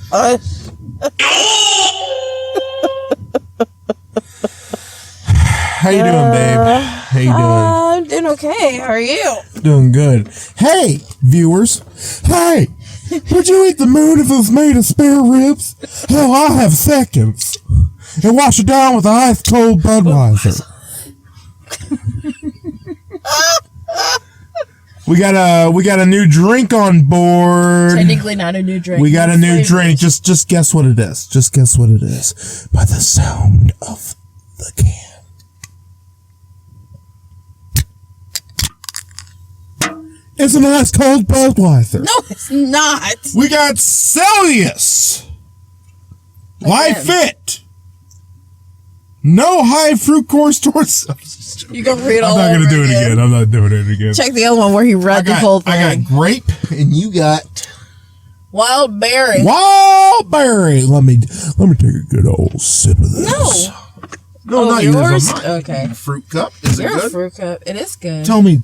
How you doing, babe? How you doing? I'm doing okay. How are you? Doing good. Hey, viewers. Hey, would you eat the moon if it was made of spare ribs? Hell, I'll have seconds. And wash it down with ice cold Budweiser. We got a new drink on board. Technically not a new drink. We got a new drink. Just guess what it is. Just guess what it is. By the sound of the can. It's an ice cold Budweiser. No, it's not. We got Celsius. Life Fit. No high fructose torts. You can read all I'm not over going to do it again. again. I'm not doing it again. Check the other one where he read the whole thing. I got grape, and you got Wild berry. wild berry. Let me take a good old sip of this. No, Oh, not yours? yours. Okay. Fruit cup. Is it Your good? fruit cup. It is good. Tell me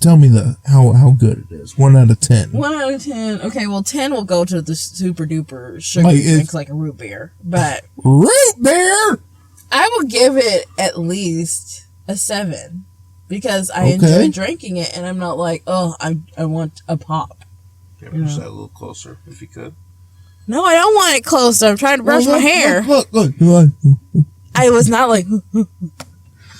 how good it is. 1 out of 10. 1 out of 10. Okay, well, 10 will go to the super duper sugar Like, drinks like a root beer. But Root beer. I will give it at least a 7 because I Okay. enjoy drinking it, and I'm not like, oh, I want a pop. Maybe push that a little closer if you could. No, I don't want it close. I'm trying to brush my hair. Look. I was not like.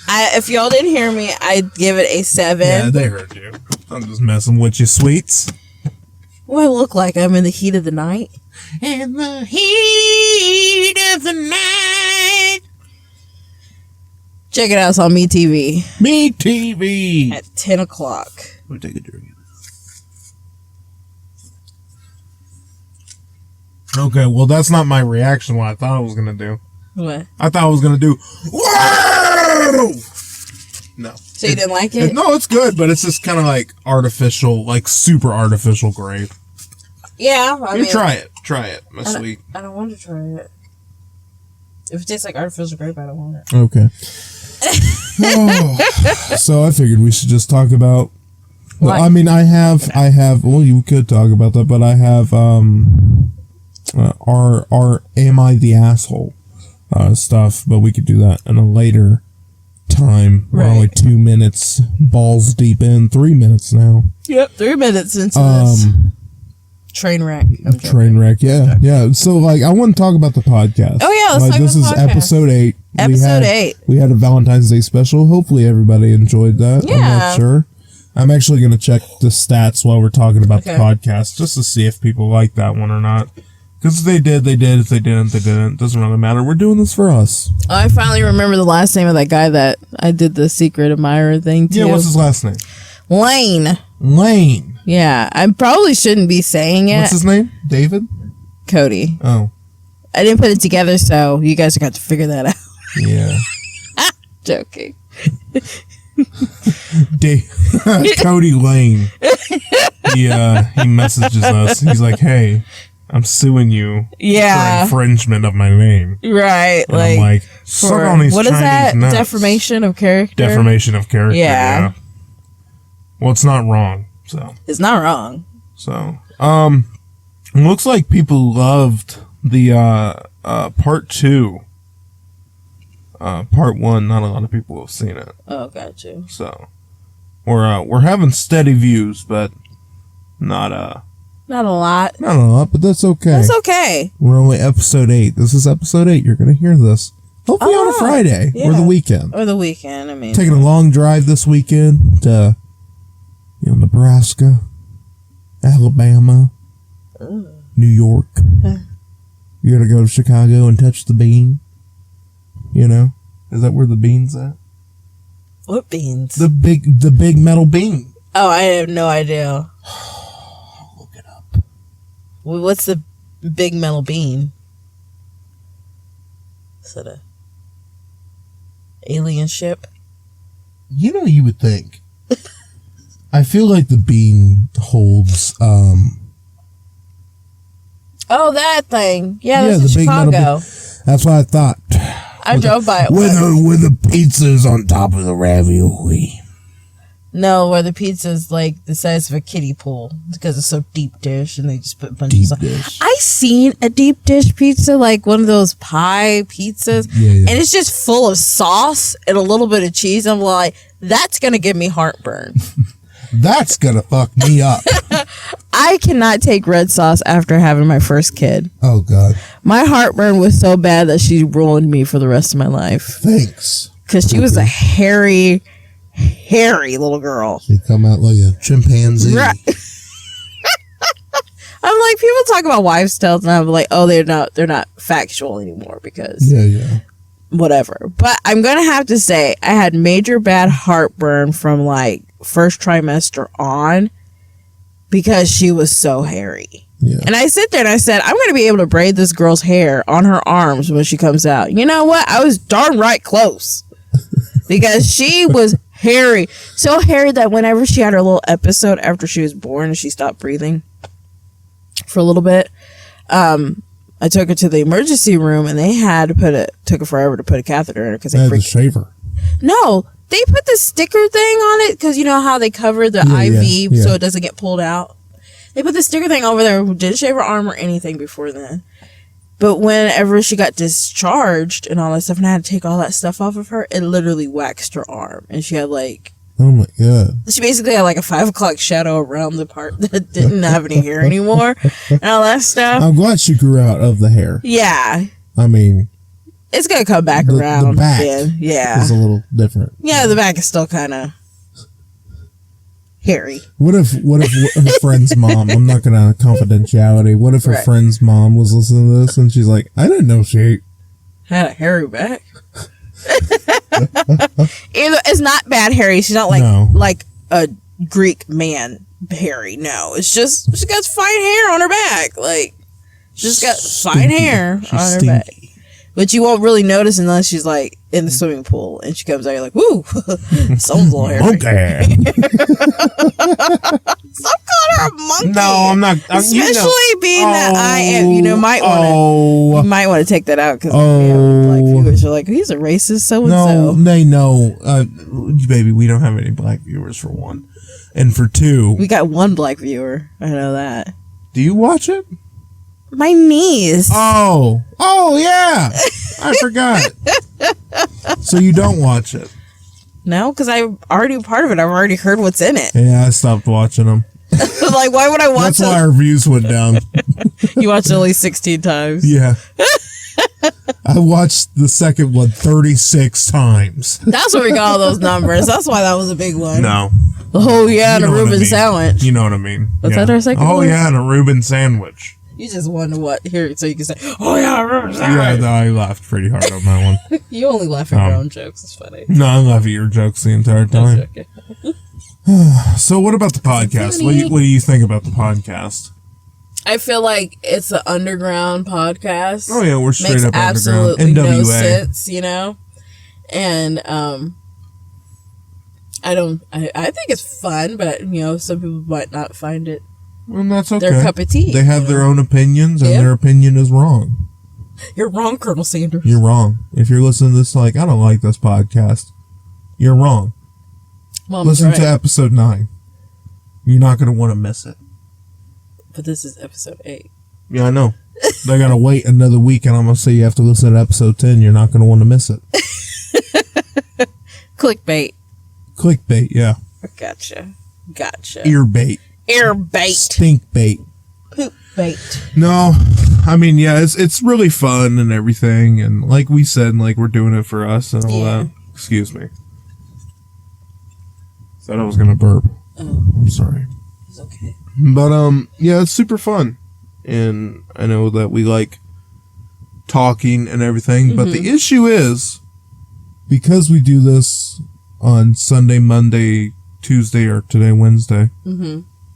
If y'all didn't hear me, I'd give it a 7. Yeah, they heard you. I'm just messing with you, sweets. What do I look like? I'm in the heat of the night. In the heat of the night. Check it out. It's on Me TV Me TV. at 10 o'clock. Let me take a drink. Okay, well, that's not my reaction. What I thought I was gonna do. What? I thought I was gonna do. Whoa! No. So you didn't like it? No, it's good, but it's just kind of like artificial, like super artificial grape. Yeah, I mean, Try it, my sweet. I don't want to try it. If it tastes like artificial grape, I don't want it. Okay. So I figured we should just talk about. Well, I mean, I have. Well, you could talk about that, but I have our am I the asshole stuff, but we could do that in a later time. We're only 2 minutes balls deep in, 3 minutes now. Yep, 3 minutes into this train wreck. Train wreck, yeah. So, like, I want to talk about the podcast. Oh yeah, let's talk this about is the podcast. episode 8. Episode 8. We had a Valentine's Day special. Hopefully, everybody enjoyed that. Yeah. I'm not sure. I'm actually going to check the stats while we're talking about the podcast just to see if people like that one or not. Because if they did, they did. If they didn't, they didn't. Doesn't really matter. We're doing this for us. I finally remember the last name of that guy that I did the secret admirer thing to. Yeah, what's his last name? Lane. Yeah, I probably shouldn't be saying it. What's his name? David? Cody. Oh. I didn't put it together, so you guys are going to have to figure that out. Yeah. Joking. Cody Lane. He messages us. He's like, hey, I'm suing you for infringement of my name. Right. And I'm like, suck on these what is Chinese that? nuts. Defamation of character? Defamation of character, yeah. Well, it's not wrong, so. It's not wrong. So, looks like people loved the, part 2. Part 1, not a lot of people have seen it. Oh, got you. So, we're having steady views, but not a lot. Not a lot, but that's okay. That's okay. We're only episode 8. This is episode 8. You're gonna hear this hopefully on a Friday or the weekend. Or the weekend. I mean, taking a long drive this weekend to, Nebraska, Alabama, New York. You're gonna go to Chicago and touch the bean. Is that where the bean's at? What beans? The big metal bean. Oh, I have no idea. Look it up. Well, what's the big metal bean? Is it a alien ship? You would think. I feel like the bean holds. Oh, that thing. Yeah, that's in Chicago. That's what I thought. I drove by it with the pizzas on top of the ravioli. No, where the pizza's like the size of a kiddie pool because it's so deep dish, and they just put a bunch of Deep stuff. dish. I seen a deep dish pizza, like one of those pie pizzas, and it's just full of sauce and a little bit of cheese. I'm like, that's gonna give me heartburn. That's gonna fuck me up. I cannot take red sauce after having my first kid. Oh God. My heartburn was so bad that she ruined me for the rest of my life. Thanks. Because she was a hairy little girl. She come out like a chimpanzee. Right. I'm like, people talk about wives' tales, and I'm like, oh, they're not factual anymore because whatever. But I'm gonna have to say, I had major bad heartburn from like first trimester on because she was so hairy. Yeah. And I sit there and I said, I'm going to be able to braid this girl's hair on her arms when she comes out. You know what? I was darn right close because she was hairy. So hairy that whenever she had her little episode after she was born and she stopped breathing for a little bit, I took her to the emergency room and they had to took her forever to put a catheter in her because they had to shave her. No, they put the sticker thing on it because you know how they cover the IV so it doesn't get pulled out. They put the sticker thing over there. Didn't shave her arm or anything before then. But whenever she got discharged and all that stuff, and I had to take all that stuff off of her, it literally waxed her arm, and she had like, oh my God, she basically had like a 5 o'clock shadow around the part that didn't have any hair anymore, and all that stuff. I'm glad she grew out of the hair. Yeah, I mean, it's gonna come back around. The back is a little different. Yeah, the back is still kind of hairy. What if her friend's mom, I'm not gonna confidentiality, what if her friend's mom was listening to this and she's like, I didn't know she had a hairy back. It's not bad hairy. She's not like a Greek man hairy. No, it's just she got fine hair on her back. Like she's got fine hair on her back. But you won't really notice unless she's like in the swimming pool and she comes out, you're like, woo, someone's a little hairy. Okay. Stop calling her a monkey. No, I'm not. Especially being that I am, might want to take that out because black viewers are like, he's a racist so and so. No, they know, baby, we don't have any black viewers for one, and for two, we got one black viewer. I know that. Do you watch it? My niece. Oh yeah, I forgot. So you don't watch it? No, because I'm already part of it. I've already heard what's in it. Yeah, I stopped watching them. Like, why would I watch That's why our views went down. You watched it at least 16 times. Yeah. I watched the second one 36 times. That's where we got all those numbers. That's why that was a big one. No. Oh, yeah, and a Reuben sandwich. You know what I mean. Was that our second one? Oh, yeah, and a Reuben sandwich. You just wanted what? Here, so you can say, oh, yeah, Reuben sandwich. Yeah, no, I laughed pretty hard on that one. You only laugh at your own jokes. It's funny. No, I laugh at your jokes the entire time. That's okay. So what about the podcast? What do you think about the podcast? I feel like it's an underground podcast. Oh yeah, we're straight Makes up underground. absolutely NWA. no sense, and I think it's fun, but some people might not find it. And that's okay. Their cup of tea. They have their own opinions, and their opinion is wrong. You're wrong, Colonel Sanders. You're wrong. If you're listening to this like, I don't like this podcast, you're wrong. Listen to episode 9. You're not going to want to miss it. But this is episode 8. Yeah, I know. They're going to wait another week, and I'm going to say you have to listen to episode 10. You're not going to want to miss it. Clickbait. Clickbait, yeah. Gotcha. Earbait. Stinkbait. Poopbait. No, I mean, yeah, it's really fun and everything, and like we said, like we're doing it for us and all that. Excuse me. Thought I was gonna burp. Oh. I'm sorry. It's okay. But yeah, it's super fun, and I know that we like talking and everything. But the issue is because we do this on Sunday, Monday, Tuesday, or today, Wednesday.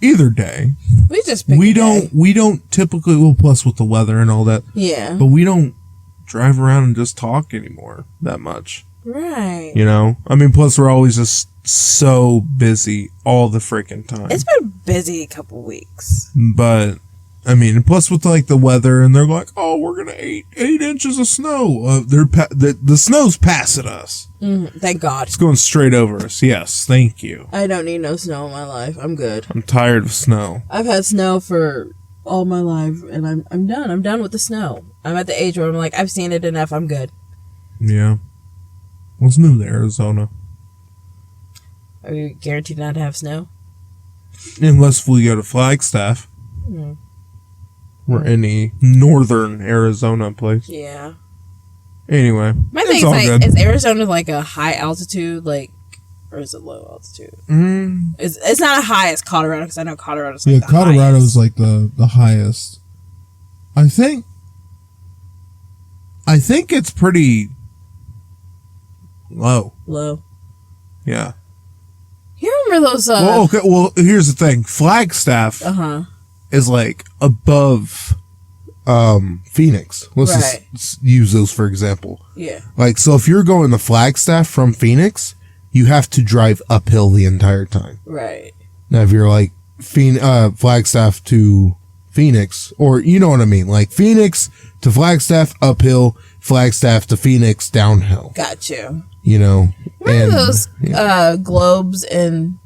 Either day, we just pick we don't typically, well, plus with the weather and all that, but we don't drive around and just talk anymore that much, right? I mean, plus we're always just so busy all the freaking time. It's been busy a couple weeks, but I mean, plus with like the weather, and they're like, "Oh, we're gonna 8 inches of snow." The snow's passing us. Thank God. It's going straight over us. Yes, thank you. I don't need no snow in my life. I'm good. I'm tired of snow. I've had snow for all my life, and I'm done. I'm done with the snow. I'm at the age where I'm like, I've seen it enough. I'm good. Yeah. What's new to Arizona? Are you guaranteed not to have snow? Unless we go to Flagstaff. Or any northern Arizona place. Yeah. Anyway. My thing is, like, is Arizona like a high altitude, like, or is it low altitude? It's not as high as Colorado, because I know Colorado's like the Colorado's highest. like the highest. I think it's pretty low. Low. Yeah. You remember those? Well, okay. Well, here's the thing. Flagstaff is like above Phoenix. Let's just use those for example. Yeah. Like, so if you're going to Flagstaff from Phoenix, you have to drive uphill the entire time. Right. Now, if you're like Flagstaff to Phoenix, or you know what I mean, like Phoenix to Flagstaff uphill, Flagstaff to Phoenix downhill. Got you. You know, remember those globes, and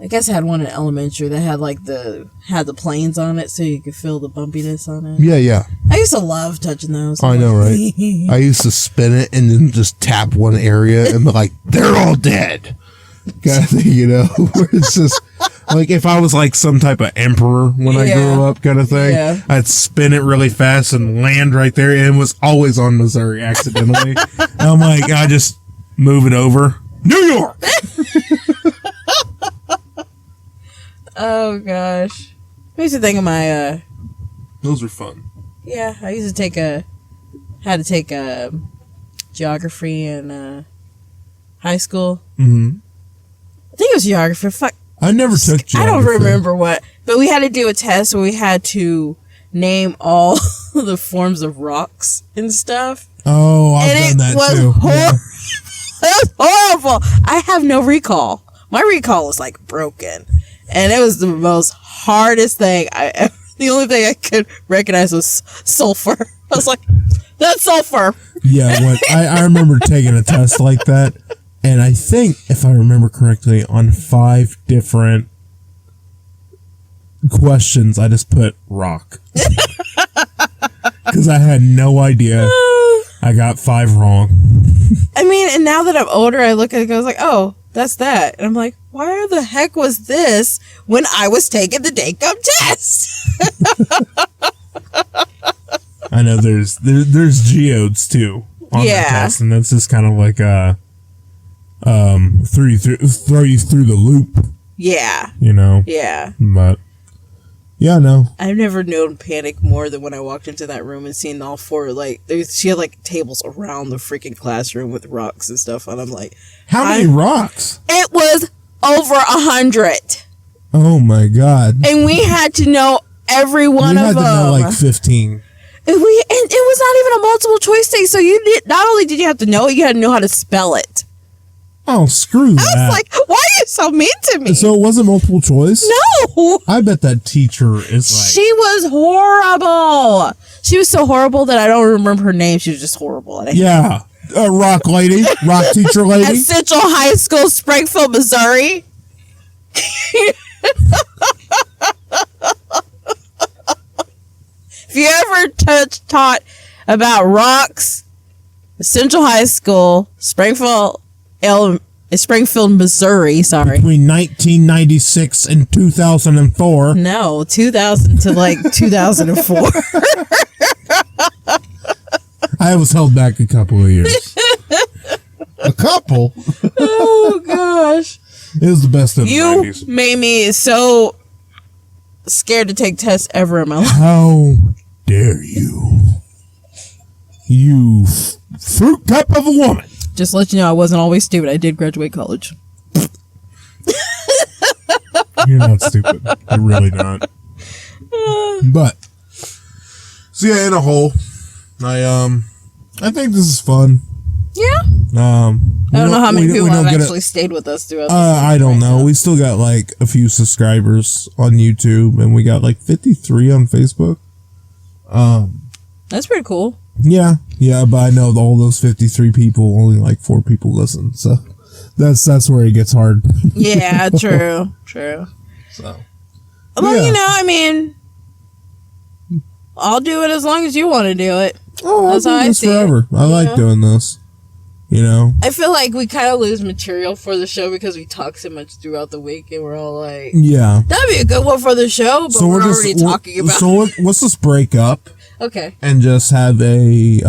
I guess I had one in elementary that had like the planes on it, so you could feel the bumpiness on it. Yeah. I used to love touching those. I know, right? I used to spin it and then just tap one area and be like, "They're all dead," kind of thing, you know. Where it's just like if I was like some type of emperor when I grew up, kind of thing. I'd spin it really fast and land right there, and it was always on Missouri accidentally. And I'm like, I just move it over. New York. Oh gosh, I used to think of my. Those are fun. Yeah, I used to had to take geography in high school. I think it was geography. Fuck. I never took geography. I don't remember what, but we had to do a test where we had to name all the forms of rocks and stuff. Oh, I've done that too. It was horrible. I have no recall. My recall was like broken, and it was the most hardest thing the only thing I could recognize was sulfur. I was like, that's sulfur. Yeah, I remember taking a test like that, and I think, if I remember correctly, on 5 different questions, I just put rock. Because I had no idea. I got 5 wrong. I mean, and now that I'm older, I look at it and I was like, oh, that's that. And I'm like, why the heck was this when I was taking the Dacom test? I know there's geodes too on that test, and that's just kind of like throw you through the loop. Yeah. You know. Yeah. But yeah, no. I've never known panic more than when I walked into that room and seen all 4 she had like tables around the freaking classroom with rocks and stuff, and I'm like, how many rocks? It was over 100. Oh my god! And we had to know every one of them. We had to know like 15. And it was not even a multiple choice thing. So not only did you have to know it, you had to know how to spell it. Oh, screw that! I was like, why are you so mean to me? So it wasn't multiple choice? No. I bet that teacher is like. She was horrible. She was so horrible that I don't remember her name. She was just horrible. Yeah. Rock lady, rock teacher lady. At Central High School, Springfield, Missouri. If you ever taught about rocks, Central High School, Springfield, Missouri. Sorry. Between 1996 and 2004. No, 2000 to like 2004. I was held back a couple of years. A couple? Oh, gosh. It was the best of the 90s. You made me so scared to take tests ever in my life. How dare you? You fruit cup of a woman. Just to let you know, I wasn't always stupid. I did graduate college. You're not stupid. You're really not. But, so yeah, in a whole, I think this is fun. Yeah. I don't know how many people have actually stayed with us throughout. I don't know. We still got like a few subscribers on YouTube, and we got like 53 on Facebook. That's pretty cool. Yeah, but I know all those 53 people, only like 4 people listen, so that's where it gets hard. Yeah, true. So, well, you know, I mean, I'll do it as long as you want to do it. Oh, I'll do this forever. I like doing this. You know, I feel like we kind of lose material for the show because we talk so much throughout the week, and we're all like, "Yeah, that'd be a good one for the show." But we're already talking about. So let's just break up, okay, and just have a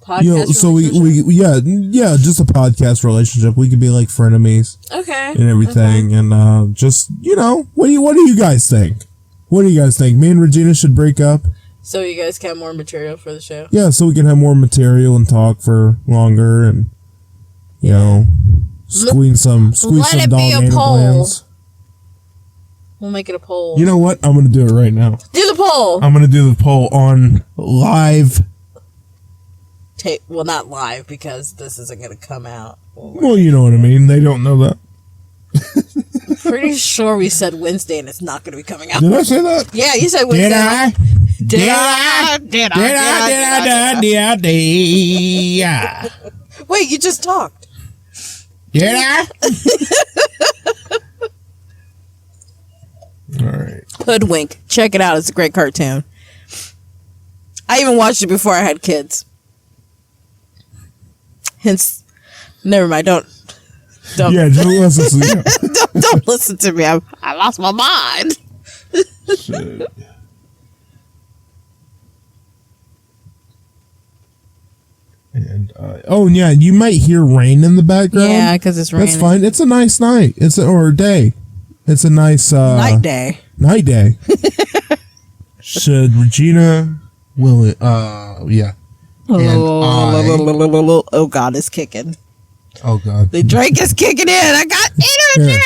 podcast. You know, so we just a podcast relationship. We could be like frenemies, okay, and everything, and just what do you guys think? What do you guys think? Me and Regina should break up. So you guys can have more material for the show? Yeah, so we can have more material and talk for longer and, squeeze some dog anal glands. We'll make it a poll. You know what? I'm going to do it right now. Do the poll! I'm going to do the poll on live. Well, not live because this isn't going to come out. Well, you know what I mean. They don't know that. I'm pretty sure we said Wednesday and it's not going to be coming out. Did I say that? Yeah, you said Wednesday. Did I? Wait, you just talked. Did I? All right. Hoodwink. Check it out. It's a great cartoon. I even watched it before I had kids. Hence, never mind. Don't. Yeah, don't listen to me. don't listen to me. I lost my mind. Shit. And yeah, you might hear rain in the background. Yeah, because it's raining. That's fine. It's a nice night. Or day. It's a nice night day. Night day. Should Regina will it? Yeah. Oh God, it's kicking. Oh God, the drink is kicking in. I got energy.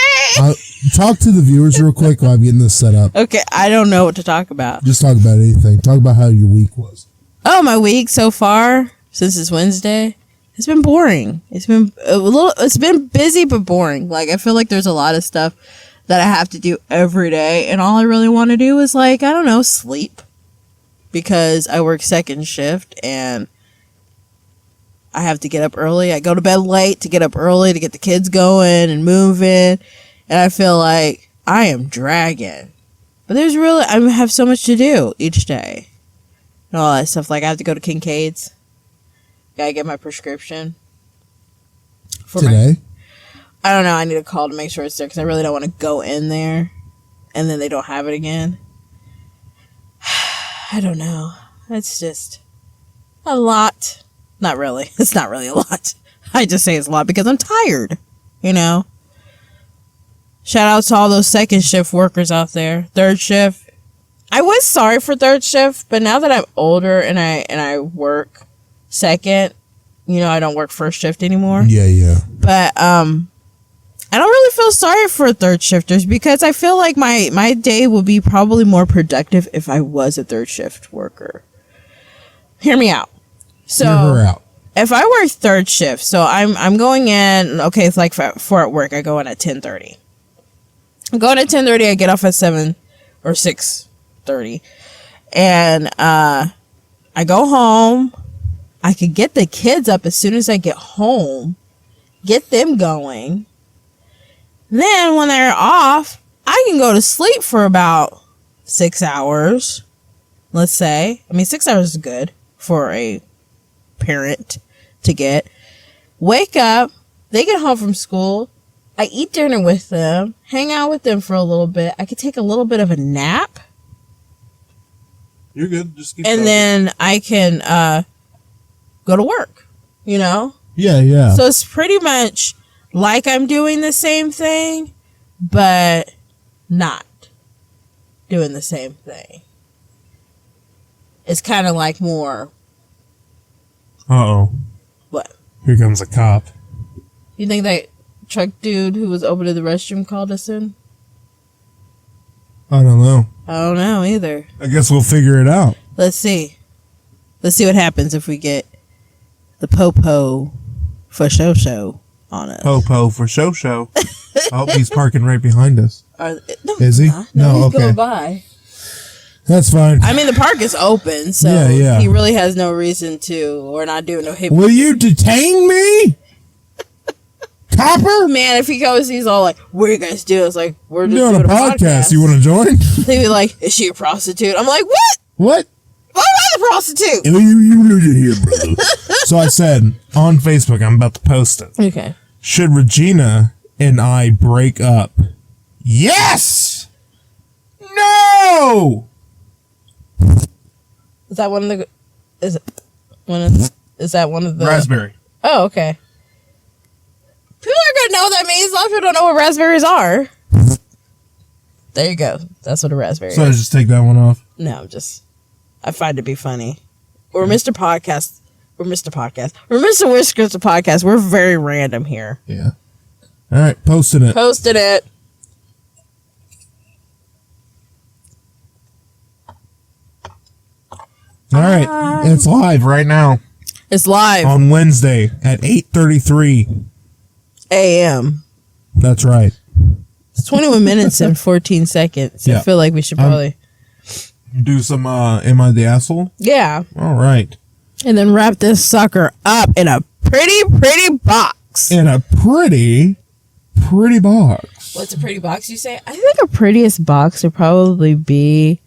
Talk to the viewers real quick while I'm getting this set up. Okay, I don't know what to talk about. Just talk about anything. Talk about how your week was. Oh, my week so far since it's Wednesday, it's been boring. It's been It's been busy but boring. Like I feel like there's a lot of stuff that I have to do every day, and all I really want to do is sleep, because I work second shift and I have to get up early. I go to bed late to get up early to get the kids going and moving. And I feel like I am dragging. But I have so much to do each day. And all that stuff. Like I have to go to Kincaid's. Gotta get my prescription. Today? I don't know. I need a call to make sure it's there because I really don't want to go in there and then they don't have it again. I don't know. It's just a lot. Not really. It's not really a lot. I just say it's a lot because I'm tired, Shout out to all those second shift workers out there. Third shift. I was sorry for third shift, but now that I'm older and I work second, I don't work first shift anymore. Yeah. But I don't really feel sorry for third shifters because I feel like my day would be probably more productive if I was a third shift worker. Hear me out. So if I work third shift, so I'm going in, okay, it's like for at work, I go in at 10:30. I go in at 10:30, I get off at 7 or 6:30. And I go home. I could get the kids up as soon as I get home, get them going. Then when they're off, I can go to sleep for about 6 hours, let's say. 6 hours is good for a parent to get. Wake up, they get home from school, I eat dinner with them, hang out with them for a little bit. I could take a little bit of a nap. You're good. Just keep and talking. Then I can go to work, Yeah. So it's pretty much like I'm doing the same thing, but not doing the same thing. It's kind of like more. Uh-oh. What? Here comes a cop. You think that truck dude who was over to the restroom called us in? I don't know. I don't know either. I guess we'll figure it out. Let's see. Let's see what happens if we get the Popo for show on it. Popo for show. Oh, he's parking right behind us. No, is he? No, he's okay. going by. That's fine. I mean, the park is open, so he really has no reason to, or not doing no hip. Will you detain me? Copper? Man, if he goes, he's all like, what are you guys doing? It's like, we're just doing a podcast. You want to join? They'd be like, is she a prostitute? I'm like, what? What? Why am I the prostitute? You lose it here, brother. So I said on Facebook, I'm about to post it. Okay. Should Regina and I break up? Yes! No! Is that one of the... Is that one of the... Raspberry. Oh, okay. People are going to know what that means. A lot of people don't know what raspberries are. There you go. That's what a raspberry So is. I just take that one off? No, I find it to be funny. We're Mr. Podcast. We're Mr. Podcast. We're Mr. Whiskers the podcast. We're very random here. Yeah. All right, posting it. Posted it. All right, it's live right now It's live. on Wednesday at 8:33 a.m. That's right. It's 21 minutes and 14 seconds. Yeah. I feel like we should probably... Do some, am I the asshole? Yeah. All right. And then wrap this sucker up in a pretty box. In a pretty box. What's a pretty box, you say? I think a prettiest box would probably be...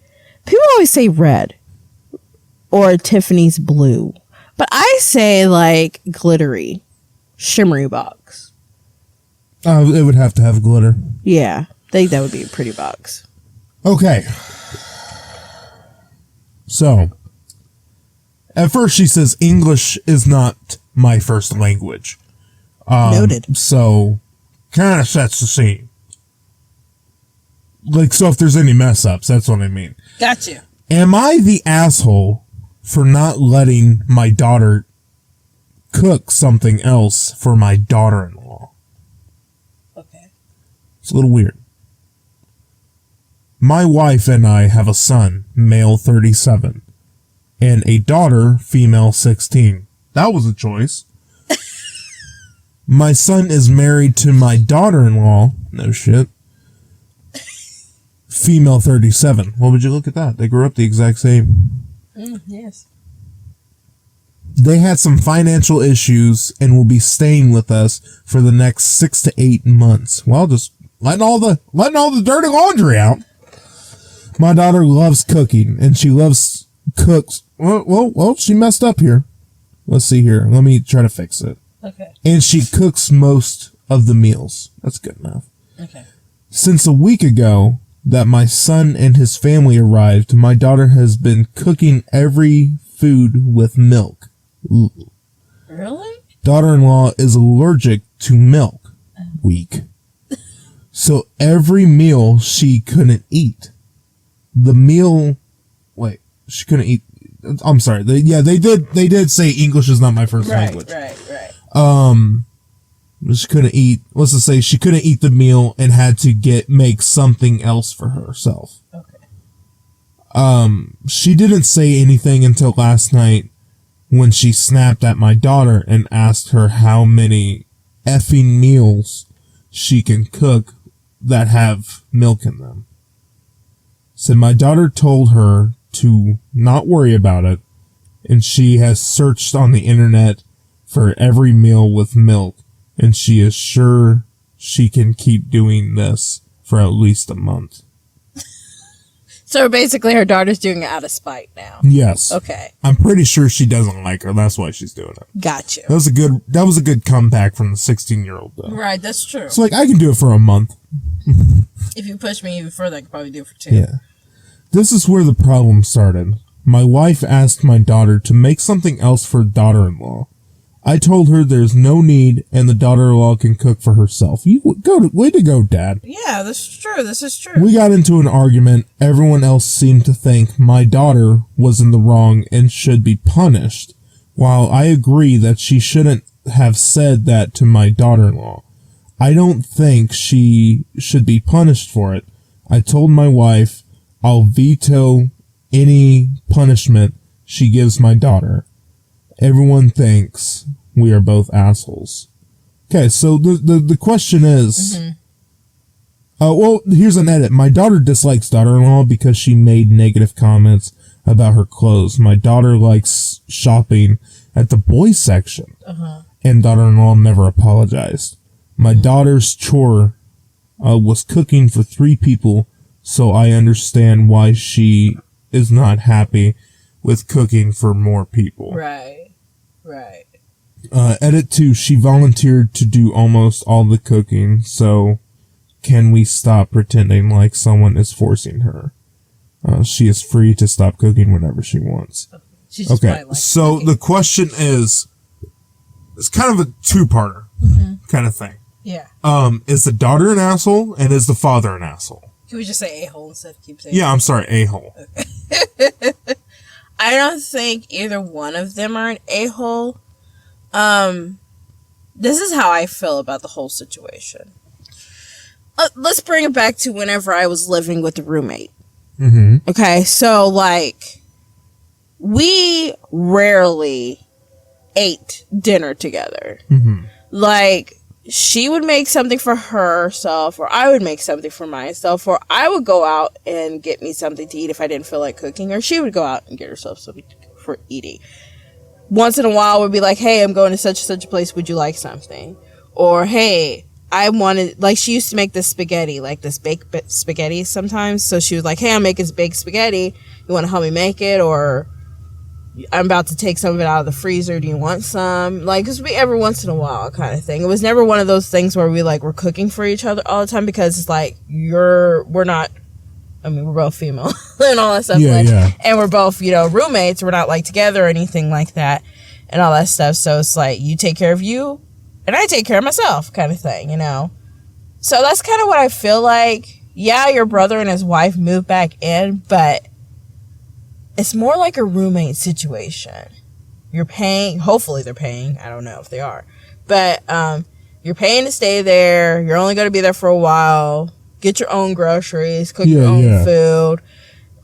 People always say red. Or Tiffany's blue. But I say, like, glittery. Shimmery box. Oh, it would have to have glitter. Yeah. I think that would be a pretty box. Okay. So, at first she says English is not my first language. Noted. So, kind of sets the scene. Like, so if there's any mess ups, that's what I mean. Gotcha. Am I the asshole for not letting my daughter cook something else for my daughter-in-law? Okay. It's a little weird. My wife and I have a son, male 37, and a daughter, female 16. That was a choice. My son is married to my daughter-in-law, no shit, female 37. Well, would you look at that? They grew up the exact same. Yes. They had some financial issues and will be staying with us for the next 6 to 8 months. Well, just letting all the dirty laundry out. My daughter loves cooking and she loves cooks. Well, she messed up here. Let's see here. Let me try to fix it. Okay. And she cooks most of the meals. That's good enough. Okay. Since a week ago that my son and his family arrived, my daughter has been cooking every food with milk. Ooh. Really? Daughter-in-law is allergic to milk. Weak. So every meal she couldn't eat. She couldn't eat. I'm sorry. They did say English is not my first language. Right. She couldn't eat. Let's just say she couldn't eat the meal and had to make something else for herself. Okay. She didn't say anything until last night when she snapped at my daughter and asked her how many effing meals she can cook that have milk in them. So my daughter told her to not worry about it, and she has searched on the internet for every meal with milk, and she is sure she can keep doing this for at least a month. So basically her daughter's doing it out of spite now. Yes. Okay. I'm pretty sure she doesn't like her. That's why she's doing it. Gotcha. That was a good comeback from the 16-year-old though. Right, that's true. So like I can do it for a month. If you push me even further, I could probably do it for 2. Yeah. This is where the problem started. My wife asked my daughter to make something else for daughter-in-law. I told her there's no need and the daughter-in-law can cook for herself. Way to go, Dad. Yeah, this is true. This is true. We got into an argument. Everyone else seemed to think my daughter was in the wrong and should be punished, while I agree that she shouldn't have said that to my daughter-in-law. I don't think she should be punished for it. I told my wife I'll veto any punishment she gives my daughter. everyone thinks we are both assholes. Okay, so the question is... well, here's an edit. My daughter dislikes daughter-in-law because she made negative comments about her clothes. My daughter likes shopping at the boys section. And daughter-in-law never apologized. My daughter's chore was cooking for 3 people, so I understand why she is not happy with cooking for more people. Right. Edit 2, she volunteered to do almost all the cooking, so can we stop pretending like someone is forcing her? She is free to stop cooking whenever she wants. Okay, so the question is, it's kind of a two-parter kind of thing. Yeah. Is the daughter an asshole, and is the father an asshole? Can we just say a-hole instead of keep saying Yeah, I'm sorry, a-hole. I don't think either one of them are an a-hole. This is how I feel about the whole situation. Let's bring it back to whenever I was living with a roommate. Okay, so, like, we rarely ate dinner together. Like, she would make something for herself, or I would make something for myself, or I would go out and get me something to eat if I didn't feel like cooking, or she would go out and get herself something for eating. Once in a while, we'd be like, hey, I'm going to such and such a place, would you like something? Or, hey, I wanted, like, she used to make this spaghetti, like this baked spaghetti sometimes, so she was like, hey, I'm making this baked spaghetti, you want to help me make it? Or, I'm about to take some of it out of the freezer, do you want some? Like, because we every once in a while kind of thing. It was never one of those things where we're cooking for each other all the time, because it's like, we're both female and all that stuff. And we're both, roommates. We're not like together or anything like that and all that stuff. So it's like, you take care of you and I take care of myself kind of thing, So that's kind of what I feel like. Yeah, your brother and his wife moved back in, but it's more like a roommate situation. You're paying, hopefully they're paying, I don't know if they are, but you're paying to stay there. You're only going to be there for a while. Get your own groceries, cook your own food.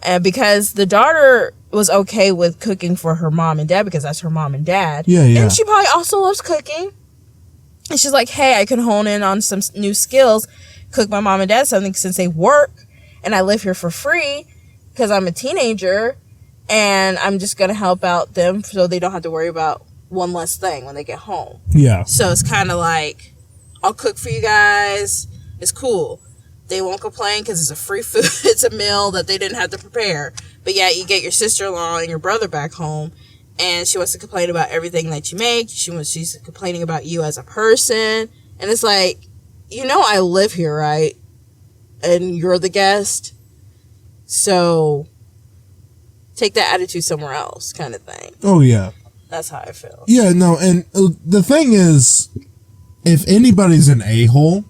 And because the daughter was okay with cooking for her mom and dad, because that's her mom and dad. And she probably also loves cooking. And she's like, hey, I can hone in on some new skills, cook my mom and dad something since they work and I live here for free because I'm a teenager and I'm just going to help out them so they don't have to worry about one less thing when they get home. So it's kind of like, I'll cook for you guys. It's cool. They won't complain because it's a free food. It's a meal that they didn't have to prepare. But yeah, you get your sister-in-law and your brother back home, and she wants to complain about everything that you make. She's complaining about you as a person. And it's like, I live here, right? And you're the guest. So take that attitude somewhere else kind of thing. Oh, yeah. That's how I feel. Yeah, no, and the thing is, if anybody's an a-hole,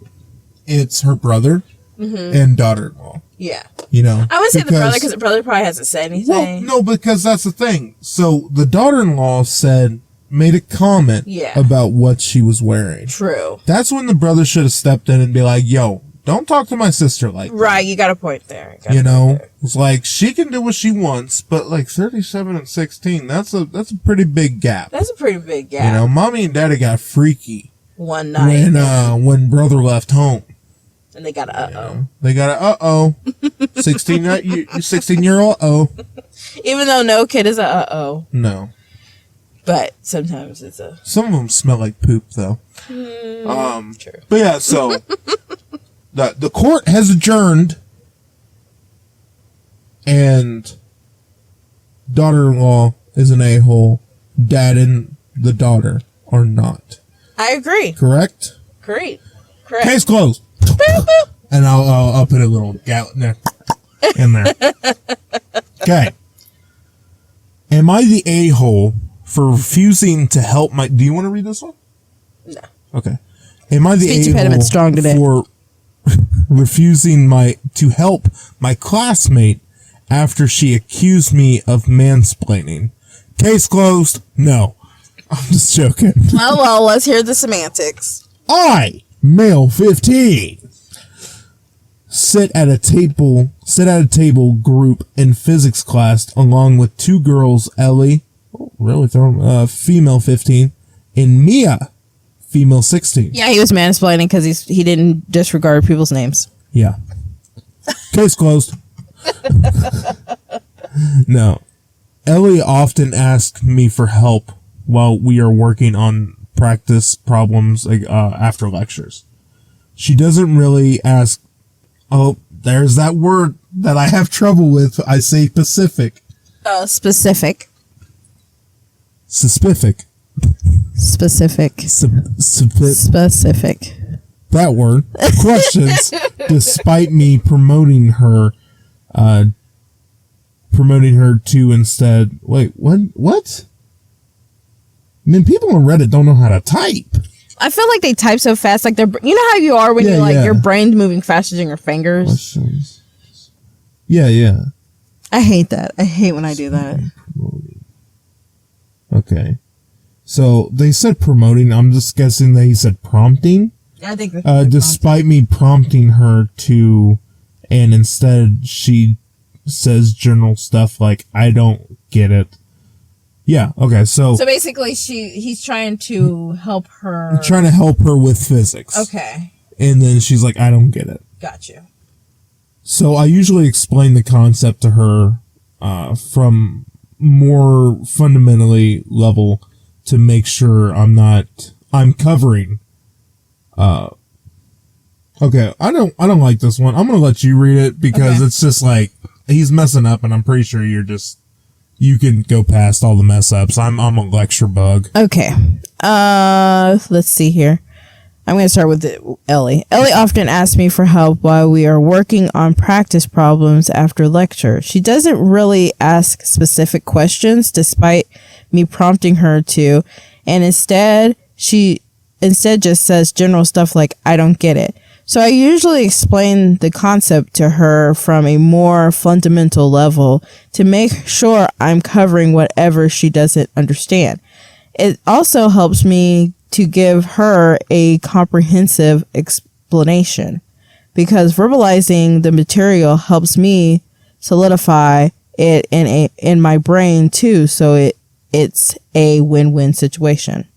it's her brother. And daughter-in-law. Yeah. I would say the brother, because the brother probably hasn't said anything. Well, no, because that's the thing. So the daughter-in-law made a comment about what she was wearing. True. That's when the brother should have stepped in and be like, yo, don't talk to my sister like that. Right, you got a point there. It's like, she can do what she wants, but like 37 and 16, that's a pretty big gap. That's a pretty big gap. Mommy and daddy got freaky. One night. When brother left home. And they got a uh-oh. They got a uh-oh. 16-year-old uh-oh. Even though no kid is a uh-oh. No. But sometimes it's a... Some of them smell like poop, though. True. But yeah, so... the court has adjourned. And... daughter-in-law is an a-hole. Dad and the daughter are not. I agree. Correct? Correct. Case closed. Boop, boop. And I'll put a little in there. Okay. Am I the a-hole for refusing to help my... Do you want to read this one? No. Okay. Am I the Speech a-hole impediment strong today. for refusing to help my classmate after she accused me of mansplaining? Case closed. No. I'm just joking. Well, let's hear the semantics. I, male 15, sit at a table group in physics class along with two girls, Ellie Really throw female 15, and Mia, female 16. Yeah, he was mansplaining because he didn't disregard people's names. Yeah. Case closed. No. Ellie often asks me for help while we are working on practice problems after lectures. She doesn't really ask. Oh, there's that word that I have trouble with. I say specific. Specific. Specific. Specific. Specific. That word. Questions, despite me promoting her to instead. Wait, what? I mean, people on Reddit don't know how to type. I feel like they type so fast, like you know how you are when your brain's moving faster than your fingers. Questions. Yeah. I hate that. I hate when I do that. Okay. So they said promoting. I'm just guessing they said prompting. I think despite me prompting her to, and instead she says general stuff like, I don't get it. Yeah, okay, so basically he's trying to help her. I'm trying to help her with physics. Okay. And then she's like, I don't get it. Got you. So I usually explain the concept to her from more fundamentally level to make sure I'm covering. Okay, I don't like this one. I'm gonna let you read it because it's just like he's messing up, and I'm pretty sure you can go past all the mess ups. I'm a lecture bug. Okay. Let's see here. I'm going to start with Ellie. Ellie often asks me for help while we are working on practice problems after lecture. She doesn't really ask specific questions despite me prompting her to, and instead just says general stuff like, I don't get it. So I usually explain the concept to her from a more fundamental level to make sure I'm covering whatever she doesn't understand. It also helps me to give her a comprehensive explanation because verbalizing the material helps me solidify it in my brain too, so it's a win-win situation.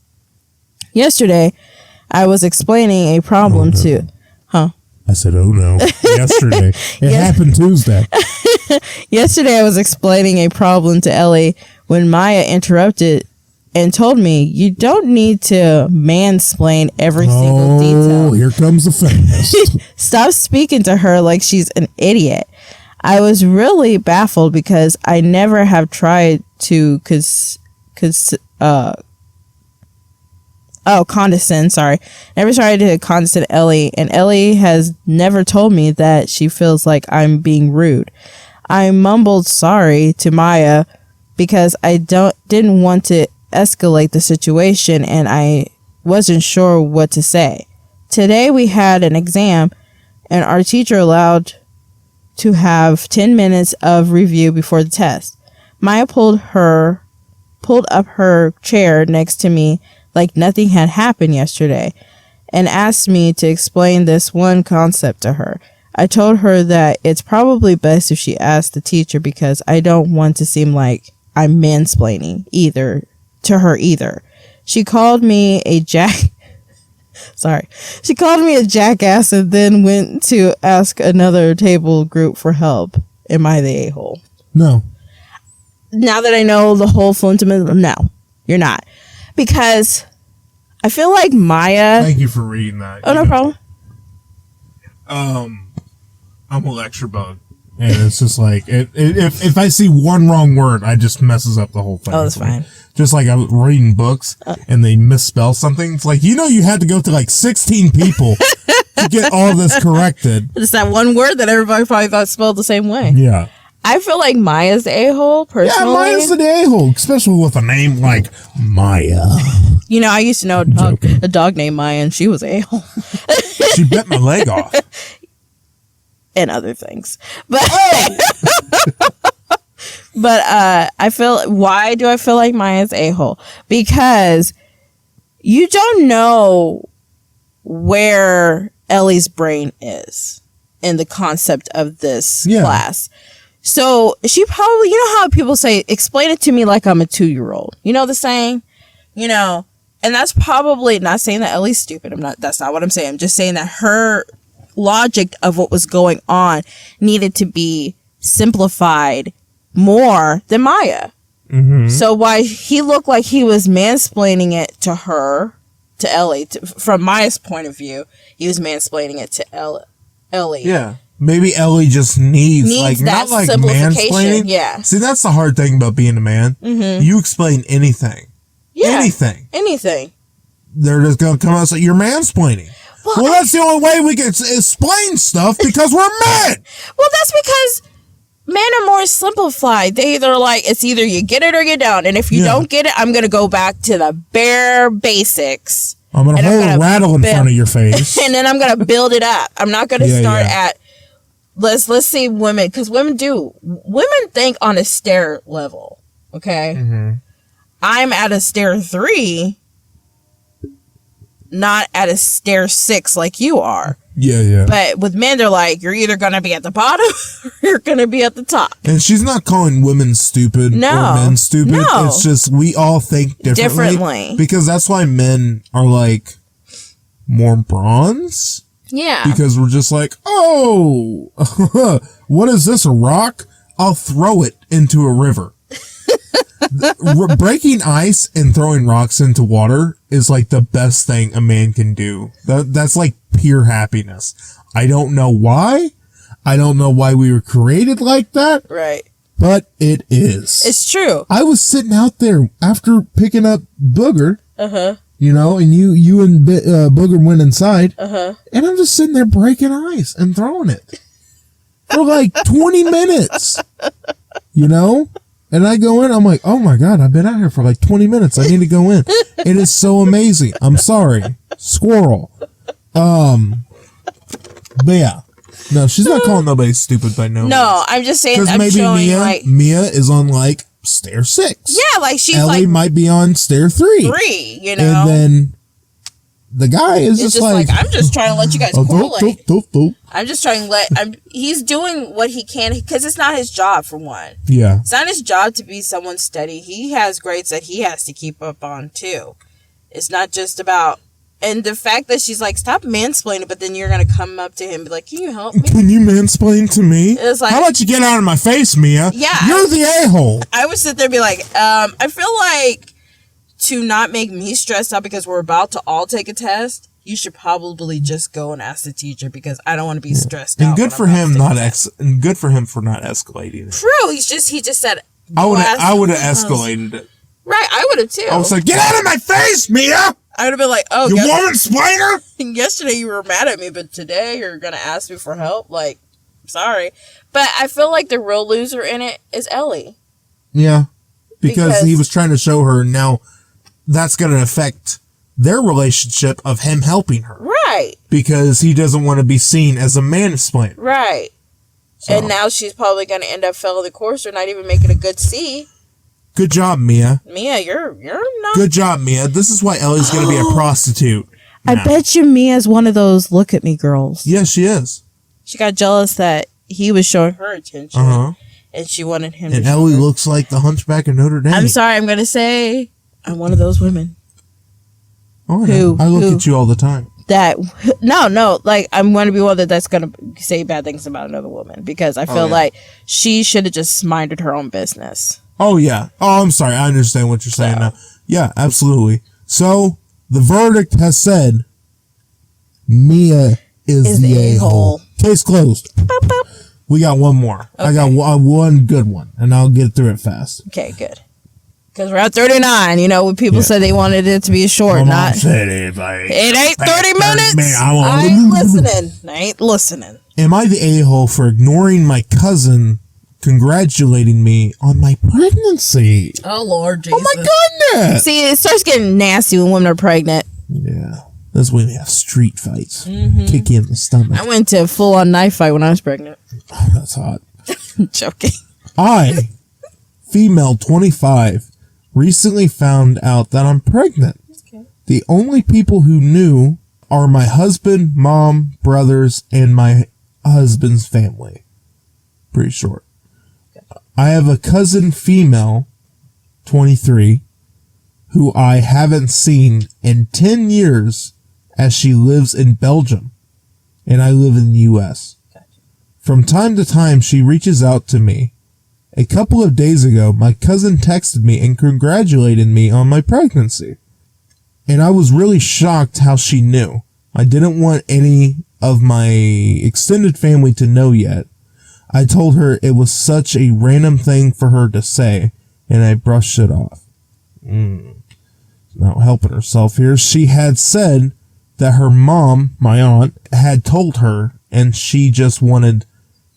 Yesterday, I was explaining a problem to... Huh? I said, oh no. Yesterday. It happened Tuesday. Yesterday, I was explaining a problem to Ellie when Maya interrupted and told me, you don't need to mansplain every single detail. Oh, here comes the feminist. Stop speaking to her like she's an idiot. I was really baffled because I never have tried to condescend, sorry. Never tried to condescend Ellie, and Ellie has never told me that she feels like I'm being rude. I mumbled sorry to Maya because I didn't want to escalate the situation and I wasn't sure what to say. Today we had an exam and our teacher allowed to have 10 minutes of review before the test. Maya pulled up her chair next to me like nothing had happened yesterday and asked me to explain this one concept to her. I told her that it's probably best if she asked the teacher because I don't want to seem like I'm mansplaining to her either. She called me a She called me a jackass and then went to ask another table group for help. Am I the a-hole? No. Now that I know the whole fundamental, no, you're not. Because I feel like Maya... Thank you for reading that. Oh, no problem. I'm a lecture bug. And it's just like, if I see one wrong word, I just messes up the whole thing. Oh, that's fine. Just like I'm reading books and they misspell something. It's like, you had to go to like 16 people to get all this corrected. It's that one word that everybody probably thought spelled the same way. Yeah. I feel like Maya's the a-hole, personally. Yeah, Maya's the a-hole, especially with a name like Maya. You know, I used to know a dog named Maya, and she was a-hole. She bit my leg off. And other things. But why do I feel like Maya's a-hole? Because you don't know where Ellie's brain is in the concept of this class. So she probably, you know how people say, explain it to me like I'm a 2-year-old. You know the saying? You know, and that's probably not saying that Ellie's stupid. That's not what I'm saying. I'm just saying that her logic of what was going on needed to be simplified more than Maya. Mm-hmm. So why he looked like he was mansplaining it to her, to Ellie, from Maya's point of view, he was mansplaining it to Ellie. Yeah. Maybe Ellie just needs like, that not like simplification. mansplaining. Yeah. See, that's the hard thing about being a man. Mm-hmm. You explain anything. Yeah. Anything. They're just going to come out and say, you're mansplaining. Well, that's the only way we can explain stuff because we're men. Well, that's because men are more simplified. They either like, it's either you get it or you don't. And if you don't get it, I'm going to go back to the bare basics. I'm going to hold a rattle in front of your face. And then I'm going to build it up. I'm not going to start at, let's see women, because women think on a stair level. Okay? Mm-hmm. I'm at a stair 3, not at a stair 6 like you are. Yeah. But with men, they're like, you're either going to be at the bottom or you're going to be at the top. And she's not calling women stupid or men stupid. No. It's just we all think differently. Because that's why men are like more bronze. Yeah. Because we're just like, oh, what is this, a rock? I'll throw it into a river. Breaking ice and throwing rocks into water is like the best thing a man can do. That's like pure happiness. I don't know why. I don't know why we were created like that. Right. But it is. It's true. I was sitting out there after picking up Booger. Uh-huh. You know, and you and Booger went inside. Uh-huh. And I'm just sitting there breaking ice and throwing it for like 20 minutes. You know? And I go in, I'm like, oh my God, I've been out here for like 20 minutes. I need to go in. It is so amazing. I'm sorry. Squirrel. But yeah. No, she's not calling nobody stupid by no means. No, I'm just saying, I'm maybe showing like... Mia is on like stair 6. Yeah, like she's Ellie like... might be on stair 3. 3, you know? And then the guy is it's just like... I'm just trying to let you guys correlate. I'm just trying to he's doing what he can, because it's not his job, for one. Yeah. It's not his job to be someone steady. He has grades that he has to keep up on, too. It's not just about... And the fact that she's like, stop mansplaining, but then you're going to come up to him and be like, can you help me? Can you mansplain to me? It's like, how about you get out of my face, Mia? Yeah. You're the a-hole. I would sit there and be like, I feel like to not make me stressed out because we're about to all take a test, you should probably just go and ask the teacher, because I don't want to be stressed out. And good for him and good for him for not escalating it. True. He just said, I would have escalated it. Right, I would have too. I was like, get out of my face, Mia! I would have been like, oh, you woman-splainer! Yesterday you were mad at me, but today you're going to ask me for help? Like, sorry. But I feel like the real loser in it is Ellie. Yeah. Because he was trying to show her, now that's going to affect their relationship of him helping her. Right. Because he doesn't want to be seen as a mansplainer. Right. So. And now she's probably going to end up failing the course or not even making a good C. Good job, Mia. Mia, you're not... Good job, Mia. This is why Ellie's going to be a prostitute. I bet you Mia's one of those look at me girls. Yes, she is. She got jealous that he was showing her attention. Uh-huh. And she wanted him and Ellie looks like the Hunchback of Notre Dame. I'm sorry, I'm going to say I'm one of those women. Oh, yeah. I look at you all the time. No, like I'm going to be one that's going to say bad things about another woman, because I feel like she should have just minded her own business. Oh, yeah. Oh, I'm sorry. I understand what you're saying now. Yeah, absolutely. So, the verdict has said Mia is the a-hole. Case closed. Boop, boop. We got one more. Okay. I got one good one, and I'll get through it fast. Okay, good. Because we're at 39. You know, when people said they wanted it to be short, not... It ain't 30 minutes. I ain't listening. Am I the a-hole for ignoring my cousin congratulating me on my pregnancy? Oh, Lord Jesus. Oh, my goodness. See, it starts getting nasty when women are pregnant. Yeah. That's when we have street fights. Mm-hmm. Kick you in the stomach. I went to a full-on knife fight when I was pregnant. Oh, that's hot. Joking. I, female 25, recently found out that I'm pregnant. Okay. The only people who knew are my husband, mom, brothers, and my husband's family. Pretty short. I have a cousin female, 23, who I haven't seen in 10 years as she lives in Belgium, and I live in the U.S. From time to time, she reaches out to me. A couple of days ago, my cousin texted me and congratulated me on my pregnancy. And I was really shocked how she knew. I didn't want any of my extended family to know yet. I told her it was such a random thing for her to say, and I brushed it off. Not helping herself here. She had said that her mom, my aunt, had told her, and she just wanted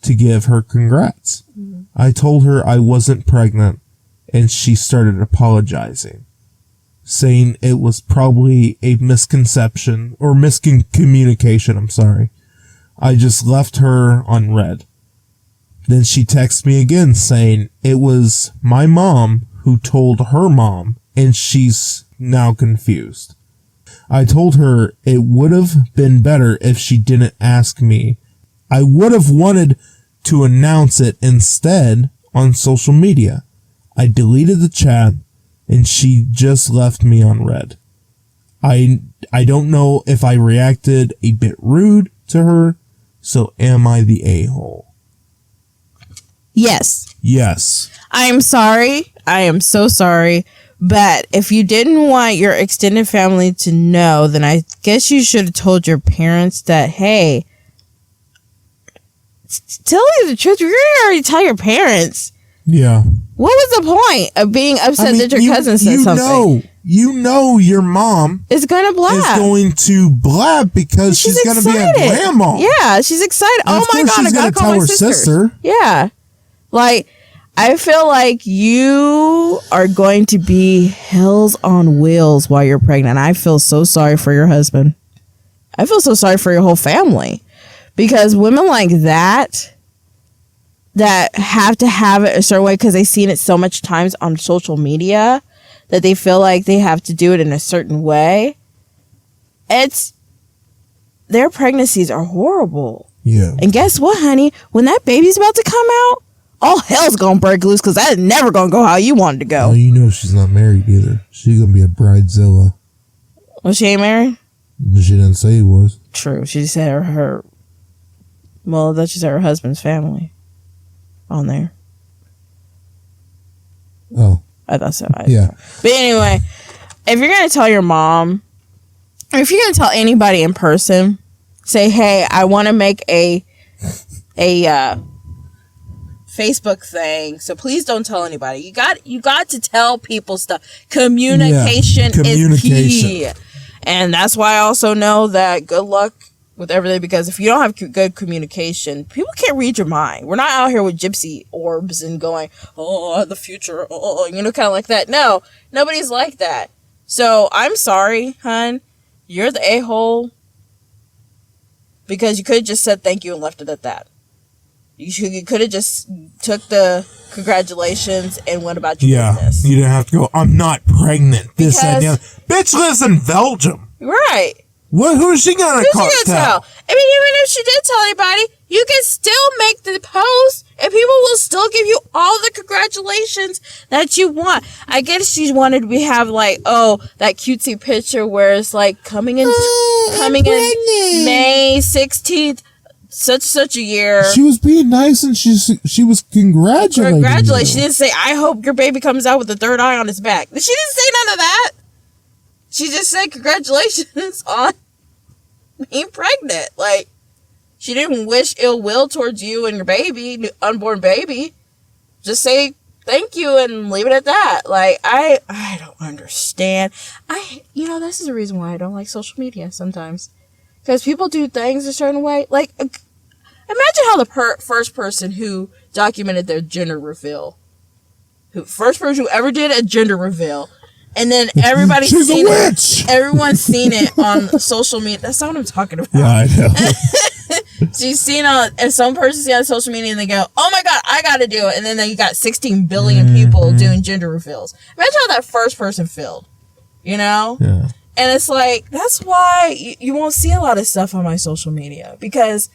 to give her congrats. I told her I wasn't pregnant, and she started apologizing, saying it was probably a misconception, or miscommunication, I'm sorry. I just left her on red. Then she texted me again saying it was my mom who told her mom, and she's now confused. I told her it would have been better if she didn't ask me. I would have wanted to announce it instead on social media. I deleted the chat, and she just left me on red. I don't know if I reacted a bit rude to her, so am I the a-hole? Yes. Yes. I am sorry. I am so sorry. But if you didn't want your extended family to know, then I guess you should have told your parents that, hey, tell you the truth. You're going to already tell your parents. Yeah. What was the point of being upset that your cousin said something? You know your mom is going to blab. Is going to blab because she's going to be a grandma. Yeah, she's excited. And oh my God, she's I got to call my sister. Yeah. Like, I feel like you are going to be hells on wheels while you're pregnant. I feel so sorry for your husband. I feel so sorry for your whole family. Because women like that have to have it a certain way because they've seen it so much times on social media that they feel like they have to do it in a certain way. Their pregnancies are horrible. Yeah. And guess what, honey? When that baby's about to come out, all hell's gonna break loose because that is never gonna go how you wanted to go. Oh, you know she's not married either. She's gonna be a bridezilla. Well, she ain't married? She didn't say he was. True. She said her well, that's just her husband's family on there. Oh. I thought so. Yeah. But anyway, if you're gonna tell your mom, or if you're gonna tell anybody in person, say, hey, I want to make a Facebook thing, so please don't tell anybody. You got to tell people stuff. Communication is key. And that's why I also know that good luck with everything, because if you don't have good communication, people can't read your mind. We're not out here with gypsy orbs and going, oh, the future, oh, kind of like that. No, nobody's like that. So I'm sorry, hon. You're the a-hole because you could have just said thank you and left it at that. You could have just took the congratulations and went about your business. You didn't have to go, I'm not pregnant. This and the other. Bitch lives in Belgium. Right. Who is she going to tell? I mean, even if she did tell anybody, you can still make the post and people will still give you all the congratulations that you want. I guess she wanted to have like, that cutesy picture where it's like coming in May 16th. Such a year. She was being nice and she was congratulating you. She didn't say, I hope your baby comes out with the third eye on his back. She didn't say none of that. She just said congratulations on being pregnant. Like, she didn't wish ill will towards you and your baby, unborn baby. Just say thank you and leave it at that. Like, I don't understand. This is the reason why I don't like social media sometimes. Because people do things a certain way. Like, imagine how the first person who documented their gender reveal, first person who ever did a gender reveal, and then everybody's seen it. Everyone's seen it on social media. That's not what I'm talking about. Yeah, I know. She's seen and some person see on social media and they go, oh my God, I got to do it. And then you got 16 billion people doing gender reveals. Imagine how that first person felt, Yeah. And it's like, that's why you won't see a lot of stuff on my social media. Because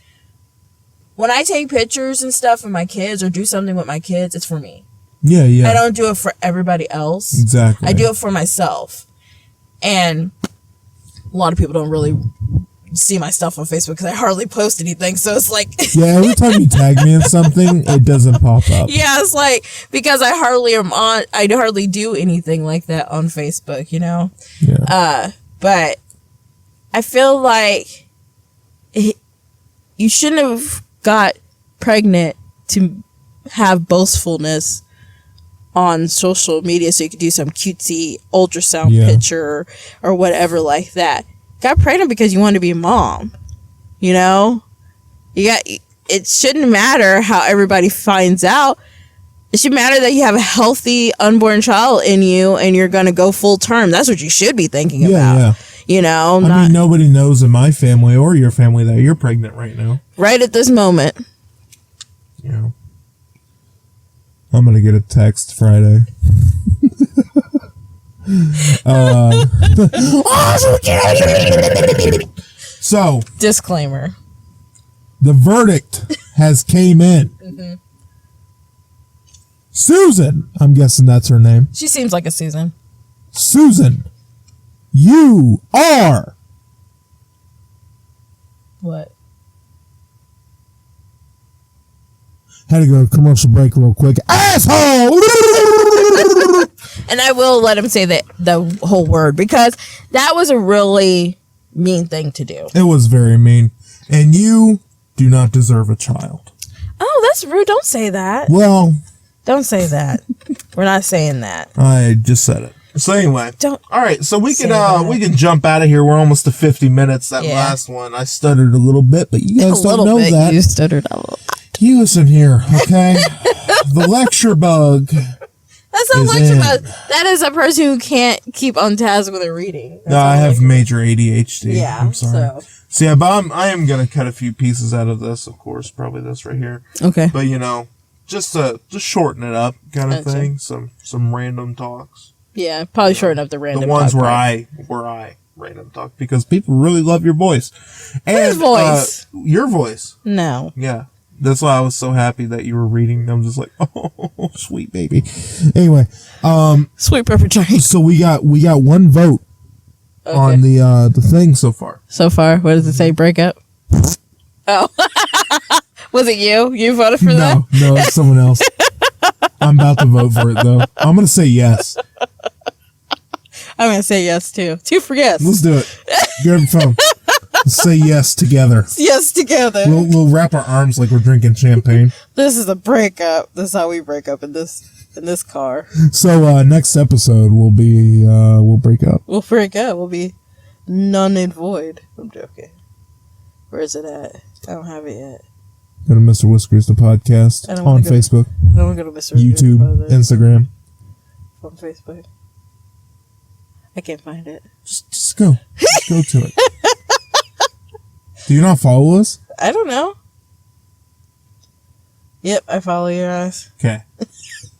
when I take pictures and stuff of my kids or do something with my kids, it's for me. Yeah, yeah. I don't do it for everybody else. Exactly. I do it for myself. And a lot of people don't really see my stuff on Facebook because I hardly post anything. So it's like... yeah, every time you tag me in something, it doesn't pop up. Yeah, it's like, because I hardly do anything like that on Facebook, you know? Yeah. But I feel like you shouldn't have got pregnant to have boastfulness on social media so you could do some cutesy ultrasound picture or whatever like that. Got pregnant because you wanted to be a mom, you know? It shouldn't matter how everybody finds out. It should matter that you have a healthy unborn child in you and you're going to go full term. That's what you should be thinking about. Yeah. You know? I mean, nobody knows in my family or your family that you're pregnant right now. Right at this moment. Yeah. I'm going to get a text Friday. So. Disclaimer. The verdict has came in. Mm-hmm. Susan, I'm guessing that's her name. She seems like a Susan. Susan, you are... What? Had to go to commercial break real quick. Asshole! And I will let him say the whole word because that was a really mean thing to do. It was very mean. And you do not deserve a child. Oh, that's rude. Don't say that. Well... Don't say that. We're not saying that. I just said it. So anyway. Don't. All right, so we can jump out of here. We're almost to 50 minutes. That last one, I stuttered a little bit, but you guys don't know that. You stuttered a little. You listen here, okay? The lecture bug. That's not lecture bug. That is a person who can't keep on task with their reading. No, I have major ADHD. Yeah, I'm sorry. So yeah, but I am gonna cut a few pieces out of this, of course, probably this right here. Okay. But you know, just shorten it up, kind of thing. Some random talks. Yeah, probably shorten up the random. The ones where I random talk because people really love your voice. And his voice. Your voice. No. Yeah. That's why I was so happy that you were reading. I'm just like, oh, sweet baby. Anyway, sweet pepper train. So we got one vote on the thing so far. So far, what does it say? Breakup. Oh, was it you? You voted for that? No, it's someone else. I'm about to vote for it though. I'm gonna say yes. I'm gonna say yes too. 2 for yes. Let's do it. Get on the phone. Let's say yes together. Yes together. We'll wrap our arms like we're drinking champagne. This is a breakup. This is how we break up in this car. So next episode will be we'll break up. We'll break up. We'll be none and void. I'm joking. Where is it at? I don't have it yet. Go to Mr. Whiskers the podcast on Facebook. I don't want to go to Mr. YouTube, Instagram. On Facebook. I can't find it. Just go. Just go to it. Do you not follow us? I don't know. Yep, I follow your eyes. Okay.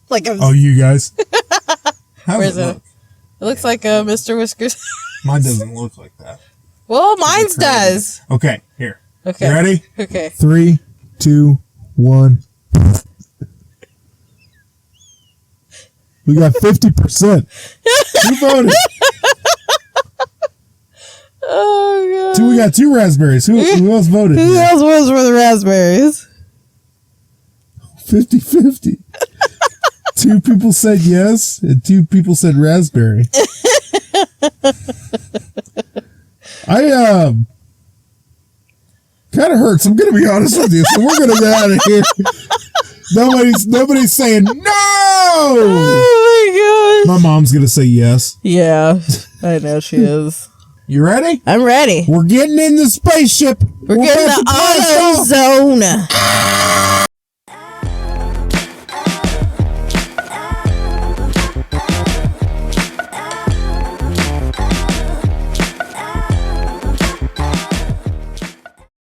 Oh, you guys. Where is it? Look? It looks like Mr. Whiskers. Mine doesn't look like that. Well, mine does. Okay, here. Okay. You ready? Okay. 3, 2, 1. We got 50%. Who voted? Oh, God. We got 2 raspberries. Who else voted? Who else was for the raspberries? 50-50. 2 people said yes, and 2 people said raspberry. I kind of hurts. I'm gonna be honest with you, so we're gonna get out of here. Nobody's saying no. Oh my gosh. My mom's gonna say yes. Yeah, I know she is. You ready? I'm ready. We're getting in the spaceship. We're getting the auto zone.